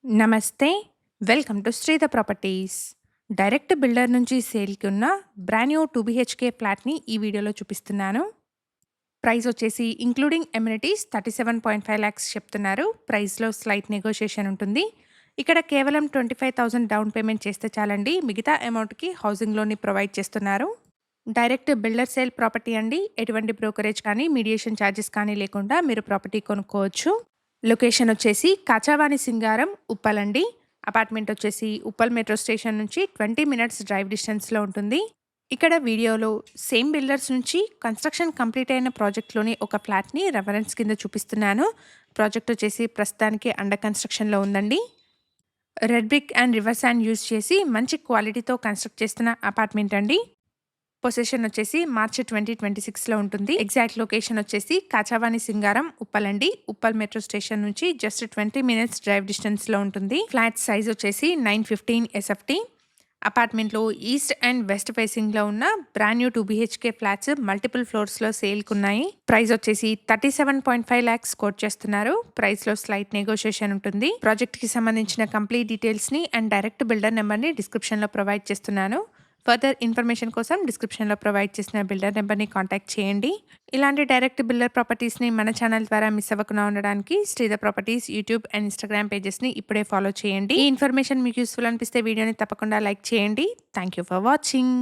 నమస్తే. Welcome to Sridha properties. Direct builder నుంచి సేల్‌కి ఉన్న బ్రాండ్ న్యూ 2 బీహెచ్‌కే ఫ్లాట్‌ని ఈ వీడియోలో చూపిస్తున్నాను. ప్రైస్ వచ్చేసి ఇంక్లూడింగ్ అమ్యూనిటీస్ 37.5 లాక్స్ చెప్తున్నారు. ప్రైస్‌లో స్లైట్ నెగోషియేషన్ ఉంటుంది. ఇక్కడ కేవలం 25,000 డౌన్ పేమెంట్ చేస్తే చాలండి. మిగతా అమౌంట్‌కి హౌసింగ్ లోన్‌ని ప్రొవైడ్ చేస్తున్నారు. డైరెక్ట్ బిల్డర్ సేల్ ప్రాపర్టీ అండి. ఎటువంటి బ్రోకరేజ్ కానీ, మీడియేషన్ ఛార్జెస్ కానీ లేకుండా మీరు ప్రాపర్టీ కొనుక్కోవచ్చు. లొకేషన్ వచ్చేసి కాచావాని సింగారం, ఉప్పల్ అండి. అపార్ట్మెంట్ వచ్చేసి ఉప్పల్ మెట్రో స్టేషన్ నుంచి 20 మినిట్స్ డ్రైవ్ డిస్టెన్స్‌లో ఉంటుంది. ఇక్కడ వీడియోలో సేమ్ బిల్డర్స్ నుంచి కన్‌స్ట్రక్షన్ కంప్లీట్ అయిన ప్రాజెక్ట్‌లోని ఒక ఫ్లాట్‌ని రెఫరెన్స్ కింద చూపిస్తున్నాను. ప్రాజెక్ట్ వచ్చేసి ప్రస్తుతానికి అండర్ కన్‌స్ట్రక్షన్‌లో ఉందండి. Red brick and river sand use చేసి మంచి క్వాలిటీతో కన్‌స్ట్రక్ట్ చేస్తున్న అపార్ట్మెంట్ అండి. పొసెషన్ వచ్చేసి మార్చి 2026లో ఉంటుంది. ఎగ్జాక్ట్ లొకేషన్ వచ్చేసి కాచావాని సింగారం, ఉప్పల్ అండి. ఉప్పల్ మెట్రో స్టేషన్ నుంచి జస్ట్ 20 మినిట్స్ డ్రైవ్ డిస్టెన్స్‌లో ఉంటుంది. ఫ్లాట్ సైజ్ వచ్చేసి 915 ఎస్ఎఫ్టీ. అపార్ట్మెంట్లో ఈస్ట్ అండ్ వెస్ట్ ఫేసింగ్‌లో ఉన్న brand new 2 BHK flats multiple ఫ్లోర్స్‌లో సేల్‌కున్నాయి. ప్రైస్ వచ్చేసి 37.5 లాక్స్ కోట్ చేస్తున్నారు. ప్రైస్‌లో స్లైట్ నెగోషియేషన్ ఉంటుంది. ప్రాజెక్ట్‌కి సంబంధించిన కంప్లీట్ డీటెయిల్స్‌ని అండ్ డైరెక్ట్ బిల్డర్ నెంబర్‌ని డిస్క్రిప్షన్‌లో ప్రొవైడ్ చేస్తున్నాను. ఫర్దర్ ఇన్ఫర్మేషన్ కోసం డిస్క్రిప్షన్లో ప్రొవైడ్ చేసిన బిల్డర్ నెంబర్ని కాంటాక్ట్ చేయండి. ఇలాంటి డైరెక్ట్ బిల్డర్ ప్రాపర్టీస్ని మన ఛానల్ ద్వారా మిస్ అవ్వకుండా ఉండడానికి శ్రీధ ప్రాపర్టీస్ యూట్యూబ్ అండ్ ఇన్స్టాగ్రామ్ పేజెస్ని ఇప్పుడే ఫాలో చేయండి. ఈ ఇన్ఫర్మేషన్ మీకు యూస్ఫుల్ అనిపిస్తే వీడియోని తప్పకుండా లైక్ చేయండి. Thank you for watching.